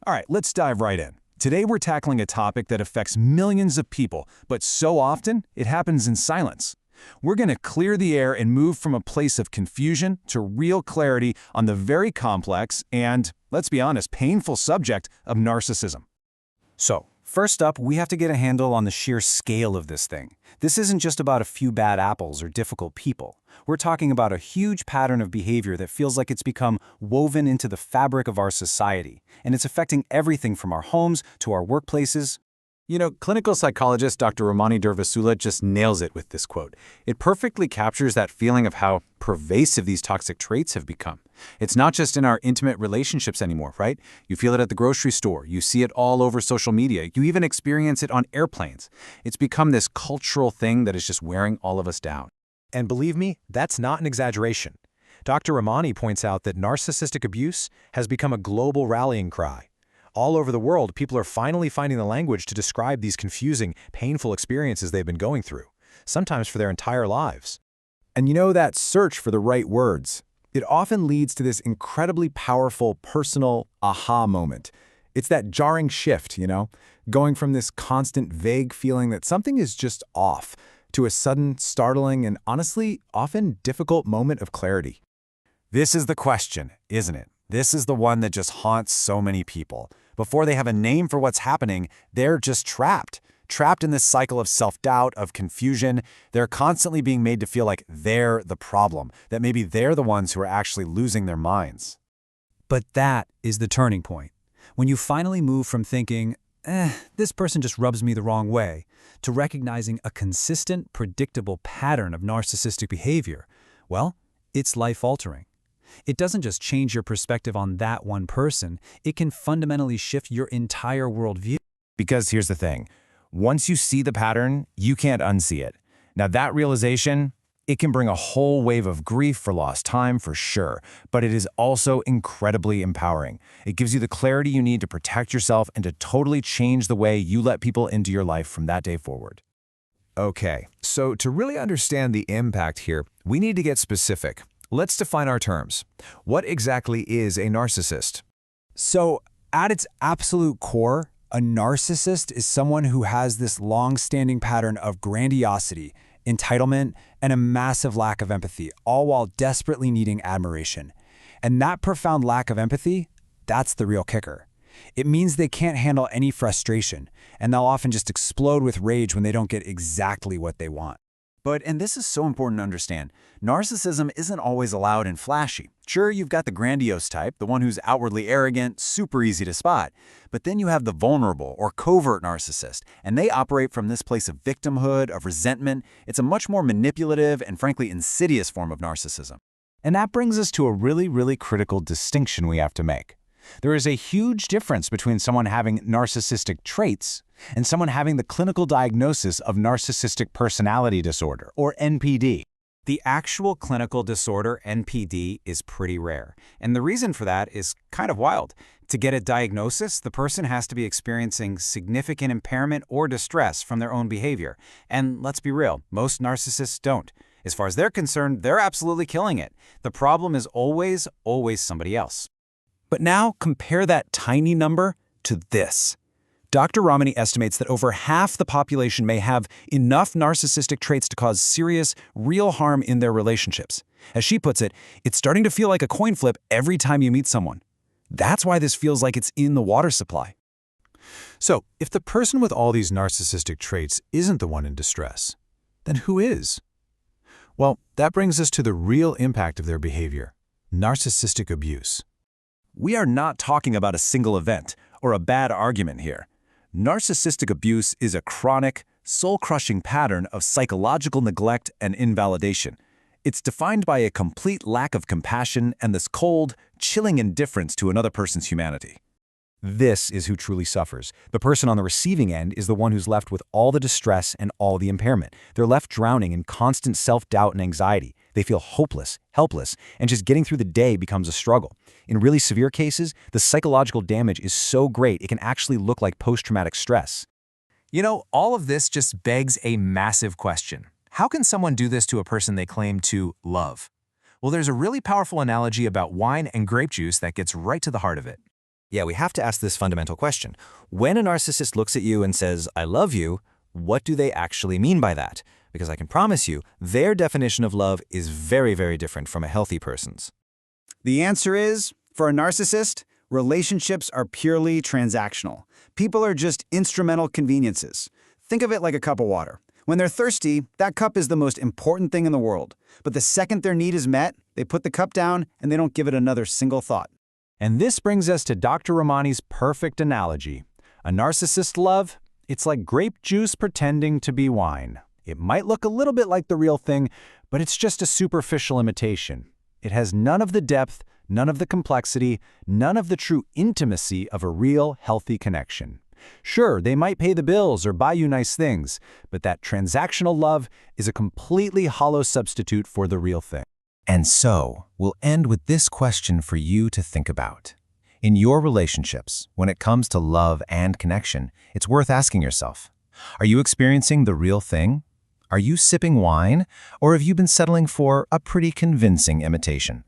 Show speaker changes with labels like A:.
A: All right, let's dive right in. Today we're tackling a topic that affects millions of people, but so often it happens in silence. We're going to clear the air and move from a place of confusion to real clarity on the very complex and, let's be honest, painful subject of narcissism. So, first up, we have to get a handle on the sheer scale of this thing. This isn't just about a few bad apples or difficult people. We're talking about a huge pattern of behavior that feels like it's become woven into the fabric of our society, and it's affecting everything from our homes to our workplaces.
B: You know, clinical psychologist Dr. Ramani Durvasula just nails it with this quote. It perfectly captures that feeling of how pervasive these toxic traits have become. It's not just in our intimate relationships anymore, right? You feel it at the grocery store. You see it all over social media. You even experience it on airplanes. It's become this cultural thing that is just wearing all of us down.
C: And believe me, that's not an exaggeration. Dr. Ramani points out that narcissistic abuse has become a global rallying cry. All over the world, people are finally finding the language to describe these confusing, painful experiences they've been going through, sometimes for their entire lives.
D: And you know, that search for the right words, it often leads to this incredibly powerful personal aha moment. It's that jarring shift, going from this constant vague feeling that something is just off to a sudden, startling, and honestly, often difficult moment of clarity.
A: This is the question, isn't it? This is the one that just haunts so many people. Before they have a name for what's happening, they're just trapped in this cycle of self-doubt, of confusion. They're constantly being made to feel like they're the problem, that maybe they're the ones who are actually losing their minds.
E: But that is the turning point. When you finally move from thinking, this person just rubs me the wrong way, to recognizing a consistent, predictable pattern of narcissistic behavior, well, it's life-altering. It doesn't just change your perspective on that one person, it can fundamentally shift your entire worldview.
A: Because here's the thing, once you see the pattern, you can't unsee it. Now that realization, it can bring a whole wave of grief for lost time for sure, but it is also incredibly empowering. It gives you the clarity you need to protect yourself and to totally change the way you let people into your life from that day forward.
D: Okay, so to really understand the impact here, we need to get specific. Let's define our terms. What exactly is a narcissist?
E: So, at its absolute core, a narcissist is someone who has this long-standing pattern of grandiosity, entitlement, and a massive lack of empathy, all while desperately needing admiration. And that profound lack of empathy, that's the real kicker. It means they can't handle any frustration, and they'll often just explode with rage when they don't get exactly what they want.
A: But, and this is so important to understand, narcissism isn't always loud and flashy. Sure, you've got the grandiose type, the one who's outwardly arrogant, super easy to spot. But then you have the vulnerable or covert narcissist, and they operate from this place of victimhood, of resentment. It's a much more manipulative and frankly insidious form of narcissism. And that brings us to a really critical distinction we have to make. There is a huge difference between someone having narcissistic traits and someone having the clinical diagnosis of narcissistic personality disorder, or NPD.
E: The actual clinical disorder, NPD, is pretty rare. And the reason for that is kind of wild. To get a diagnosis, the person has to be experiencing significant impairment or distress from their own behavior. And let's be real, most narcissists don't. As far as they're concerned, they're absolutely killing it. The problem is always somebody else.
A: But now compare that tiny number to this. Dr. Ramani estimates that over half the population may have enough narcissistic traits to cause serious, real harm in their relationships. As she puts it, it's starting to feel like a coin flip every time you meet someone. That's why this feels like it's in the water supply.
C: So, if the person with all these narcissistic traits isn't the one in distress, then who is? Well, that brings us to the real impact of their behavior: narcissistic abuse.
A: We are not talking about a single event or a bad argument here. Narcissistic abuse is a chronic, soul-crushing pattern of psychological neglect and invalidation. It's defined by a complete lack of compassion and this cold, chilling indifference to another person's humanity. This is who truly suffers. The person on the receiving end is the one who's left with all the distress and all the impairment. They're left drowning in constant self-doubt and anxiety. They feel hopeless, helpless, and just getting through the day becomes a struggle. In really severe cases, the psychological damage is so great it can actually look like post-traumatic stress.
F: You know, all of this just begs a massive question. How can someone do this to a person they claim to love? Well, there's a really powerful analogy about wine and grape juice that gets right to the heart of it.
G: Yeah, we have to ask this fundamental question. When a narcissist looks at you and says, "I love you," what do they actually mean by that? Because I can promise you, their definition of love is very, very different from a healthy person's.
H: The answer is, for a narcissist, relationships are purely transactional. People are just instrumental conveniences. Think of it like a cup of water. When they're thirsty, that cup is the most important thing in the world. But the second their need is met, they put the cup down and they don't give it another single thought.
C: And this brings us to Dr. Ramani's perfect analogy. A narcissist love, it's like grape juice pretending to be wine. It might look a little bit like the real thing, but it's just a superficial imitation. It has none of the depth, none of the complexity, none of the true intimacy of a real, healthy connection. Sure, they might pay the bills or buy you nice things, but that transactional love is a completely hollow substitute for the real thing.
A: And so, we'll end with this question for you to think about. In your relationships, when it comes to love and connection, it's worth asking yourself, are you experiencing the real thing? Are you sipping wine, or have you been settling for a pretty convincing imitation?